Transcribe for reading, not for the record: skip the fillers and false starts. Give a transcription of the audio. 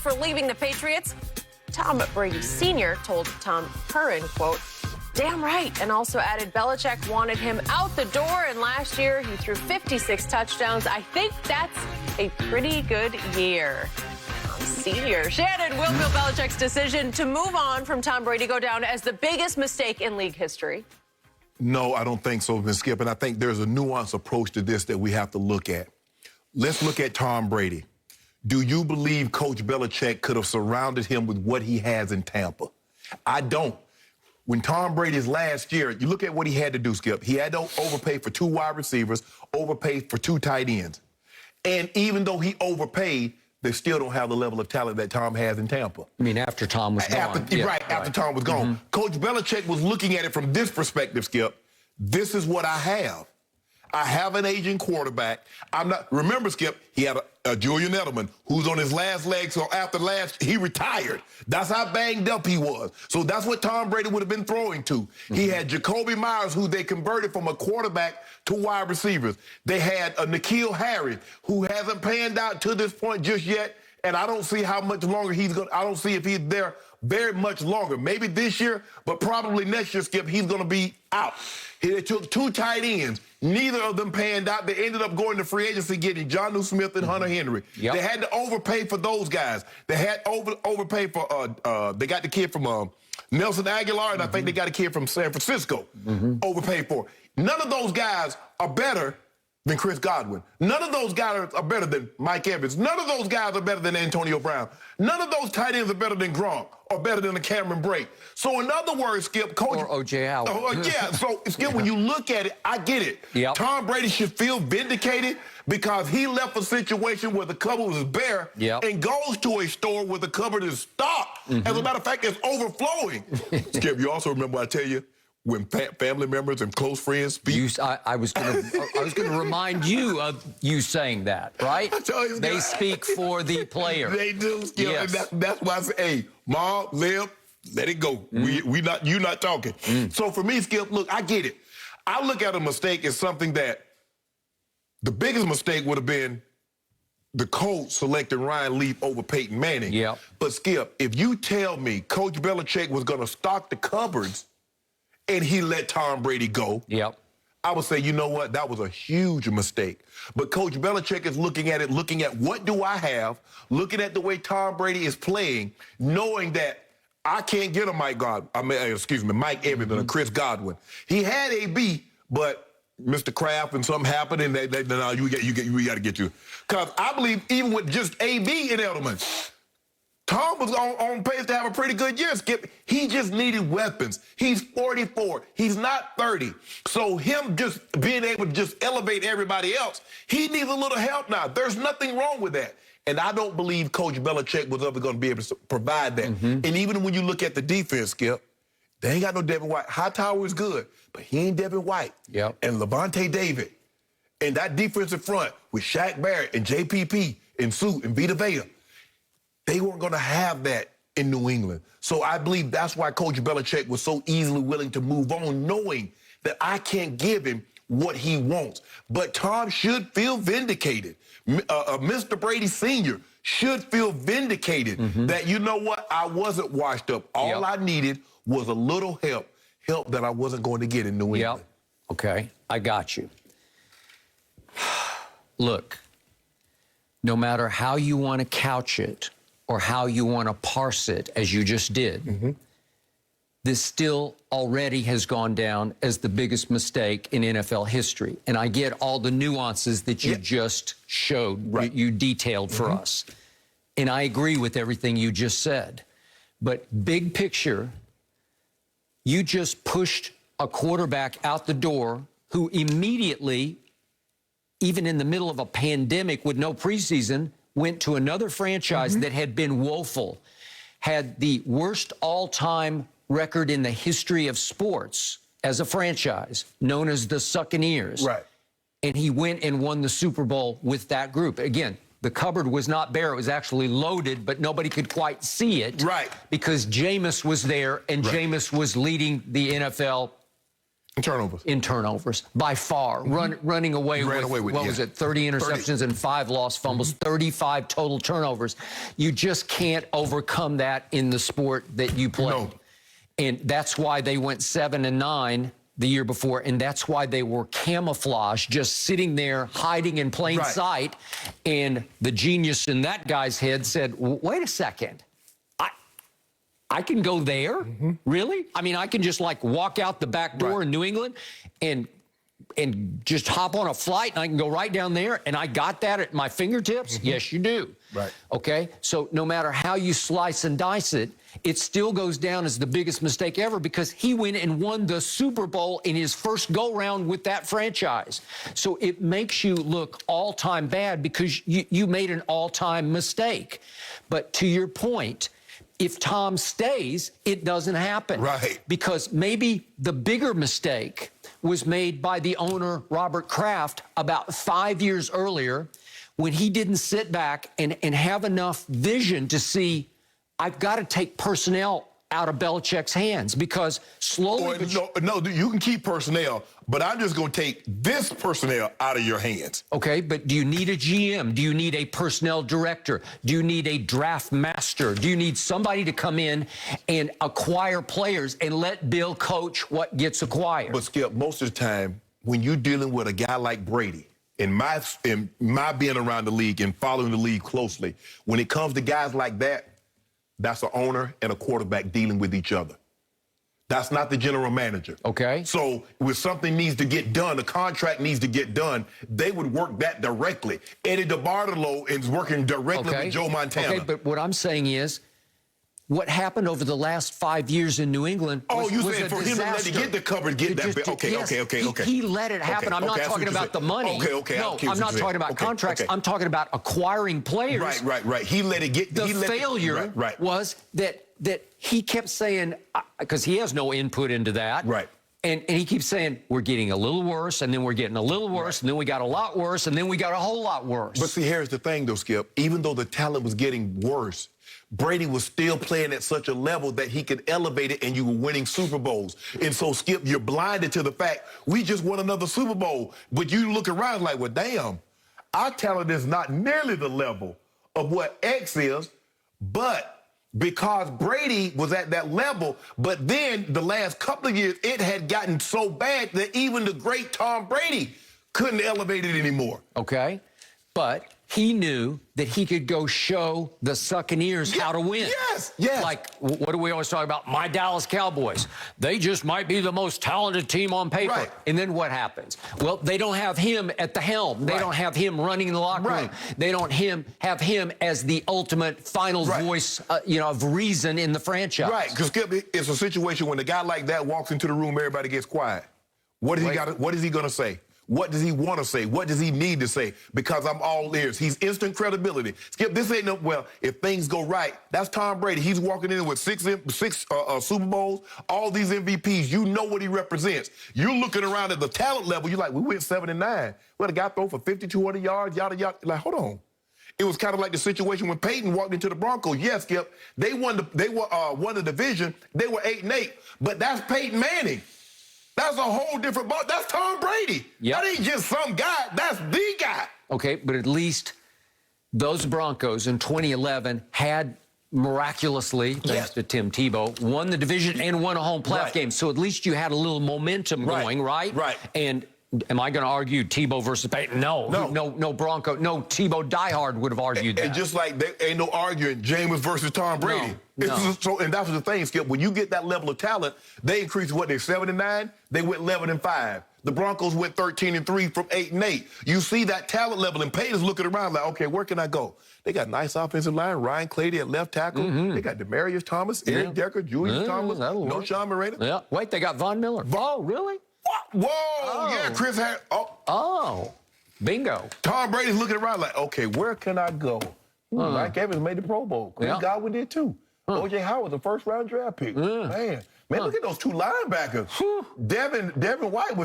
for leaving the Patriots. Tom Brady Sr. told Tom Curran, quote, "Damn right," and also added Belichick wanted him out the door, and last year he threw 56 touchdowns. I think that's a pretty good year. Senior. Shannon, will Bill Belichick's decision to move on from Tom Brady go down as the biggest mistake in league history? No, I don't think so, Ms. Skip, and I think there's a nuanced approach to this that we have to look at. Let's look at Tom Brady. Do you believe Coach Belichick could have surrounded him with what he has in Tampa? I don't. When Tom Brady's last year, you look at what he had to do, Skip. He had to overpay for 2 wide receivers, overpay for 2 tight ends. And even though he overpaid, they still don't have the level of talent that Tom has in Tampa. I mean, after Tom was gone. After Tom was gone. Coach Belichick was looking at it from this perspective, Skip. This is what I have. I have an aging quarterback. Remember, Skip, he had a Julian Edelman who's on his last leg, so after he retired. That's how banged up he was. So that's what Tom Brady would have been throwing to. He had Jacoby Myers, who they converted from a quarterback to wide receivers. They had a N'Keal Harry, who hasn't panned out to this point just yet, and I don't see how much longer I don't see if he's there very much longer. Maybe this year, but probably next year, Skip, he's going to be out. They took 2 tight ends. Neither of them panned out. They ended up going to free agency getting Jonnu Smith and Hunter Henry. They had to overpay for those guys. They had overpay for, they got the kid from Nelson Aguilar, and I think they got a kid from San Francisco overpaid for. None of those guys are better than Chris Godwin. None of those guys are better than Mike Evans. None of those guys are better than Antonio Brown. None of those tight ends are better than Gronk or better than a Cameron Brate. So in other words, Skip, Coach... Or O.J. Howard. Yeah, so Skip, when you look at it, I get it. Tom Brady should feel vindicated because he left a situation where the cupboard was bare and goes to a store where the cupboard is stocked. As a matter of fact, it's overflowing. Skip, you also remember I tell you, when family members and close friends speak. I was going to remind you of you saying that, right? They speak for the player. They do, Skip. Yes. And that's why I say, hey, Mom, Liv, let it go. You're not talking. So for me, Skip, look, I get it. I look at a mistake as something that the biggest mistake would have been the coach selecting Ryan Leaf over Peyton Manning. But Skip, if you tell me Coach Belichick was going to stock the cupboards and he let Tom Brady go, I would say, you know what, that was a huge mistake. But Coach Belichick is looking at it, looking at what do I have, looking at the way Tom Brady is playing, knowing that I can't get a Mike Evans and a Chris Godwin. He had AB, but Mr. Kraft and something happened, and we got to get you. Because I believe even with just AB and Edelman, Tom was on pace to have a pretty good year, Skip. He just needed weapons. He's 44. He's not 30. So him just being able to just elevate everybody else, he needs a little help now. There's nothing wrong with that. And I don't believe Coach Belichick was ever going to be able to provide that. And even when you look at the defense, Skip, they ain't got no Devin White. Hightower is good, but he ain't Devin White. And Levante David. And that defensive front with Shaq Barrett and JPP and Sue and Vita Vea, they weren't going to have that in New England. So I believe that's why Coach Belichick was so easily willing to move on, knowing that I can't give him what he wants. But Tom should feel vindicated. Mr. Brady Sr. should feel vindicated that, you know what, I wasn't washed up. All I needed was a little help that I wasn't going to get in New England. Okay, I got you. Look, no matter how you want to couch it, or how you want to parse it, as you just did, this still already has gone down as the biggest mistake in NFL history. And I get all the nuances that you just showed, you detailed for us. And I agree with everything you just said. But big picture, you just pushed a quarterback out the door who immediately, even in the middle of a pandemic with no preseason, went to another franchise that had been woeful, had the worst all-time record in the history of sports as a franchise, known as the Succaneers. And he went and won the Super Bowl with that group. Again, the cupboard was not bare. It was actually loaded, but nobody could quite see it. Because Jameis was there, and Jameis was leading the NFL In turnovers, by far. Running away with, what was it, 30 interceptions and 5 lost fumbles, 35 total turnovers. You just can't overcome that in the sport that you play. No. And that's why they went 7-9 the year before, and that's why they were camouflaged, just sitting there, hiding in plain sight. And the genius in that guy's head said, wait a second. I can go there? Really? I mean, I can just like walk out the back door in New England and just hop on a flight and I can go right down there and I got that at my fingertips? Yes, you do. Right. Okay? So no matter how you slice and dice it, it still goes down as the biggest mistake ever because he went and won the Super Bowl in his first go-round with that franchise. So it makes you look all-time bad because you made an all-time mistake. But to your point, if Tom stays, it doesn't happen. Right. Because maybe the bigger mistake was made by the owner, Robert Kraft, about 5 years earlier when he didn't sit back and have enough vision to see, I've got to take personnel out of Belichick's hands because slowly... No, you can keep personnel, but I'm just going to take this personnel out of your hands. Okay, but do you need a GM? Do you need a personnel director? Do you need a draft master? Do you need somebody to come in and acquire players and let Bill coach what gets acquired? But, Skip, most of the time, when you're dealing with a guy like Brady, in my being around the league and following the league closely, when it comes to guys like that, that's an owner and a quarterback dealing with each other. That's not the general manager. Okay. So when something needs to get done, a contract needs to get done, they would work that directly. Eddie DeBartolo is working directly with Joe Montana. Okay, but what I'm saying is, what happened over the last 5 years in New England was, you was said a for disaster. him to let it get the cover, get that bit. Okay, yes, okay. He let it happen. I'm not talking about the money. Okay. No, I'm not talking about contracts. I'm talking about acquiring players. Right. He let it get... The failure was that he kept saying, because he has no input into that. Right. And he keeps saying, we're getting a little worse, and then we're getting a little worse, and then we got a lot worse, and then we got a whole lot worse. But see, here's the thing, though, Skip. Even though the talent was getting worse, Brady was still playing at such a level that he could elevate it and you were winning Super Bowls. And so, Skip, you're blinded to the fact we just won another Super Bowl. But you look around like, well, damn, our talent is not nearly the level of what X is, but because Brady was at that level, but then the last couple of years, it had gotten so bad that even the great Tom Brady couldn't elevate it anymore. Okay, but he knew that he could go show the Succaneers how to win. Yes. Like, what do we always talk about? My Dallas Cowboys. They just might be the most talented team on paper. Right. And then what happens? Well, they don't have him at the helm. They don't have him running the locker room. They don't have him as the ultimate final voice, of reason in the franchise. Right, because it's a situation when a guy like that walks into the room, everybody gets quiet. What is he going to say? What does he want to say? What does he need to say? Because I'm all ears. He's instant credibility. Skip, this ain't if things go right, that's Tom Brady. He's walking in with six Super Bowls, all these MVPs. You know what he represents. You're looking around at the talent level. You're like, we went 7-9. We had a guy throw for 5,200 yards, yada, yada. Like, hold on. It was kind of like the situation when Peyton walked into the Broncos. Yes, Skip, they won the division. They were 8-8, but that's Peyton Manning. That's a whole different ball. That's Tom Brady. Yep. That ain't just some guy. That's the guy. Okay, but at least those Broncos in 2011 had miraculously, thanks to Tim Tebow, won the division and won a home playoff game. So at least you had a little momentum going, right? Right. And am I going to argue Tebow versus Peyton? No Bronco, no Tebow diehard would have argued that. And just like there ain't no arguing Jameis versus Tom Brady. And that's the thing, Skip. When you get that level of talent, they increased they're 7-9. They went 11-5. The Broncos went 13-3 from 8-8. You see that talent level, and Peyton's looking around like, okay, where can I go? They got nice offensive line. Ryan Clady at left tackle. They got Demarius Thomas, Eric Decker, Julius Thomas, no Sean Moreno. Yeah. Wait, they got Von Miller. Oh, really? What? Whoa! Yeah, Chris Harris. Oh, bingo. Tom Brady's looking around like, okay, where can I go? Mike Evans made the Pro Bowl. Chris Godwin did too. O.J. Howard, the first-round draft pick. Man, look at those two linebackers. Devin White was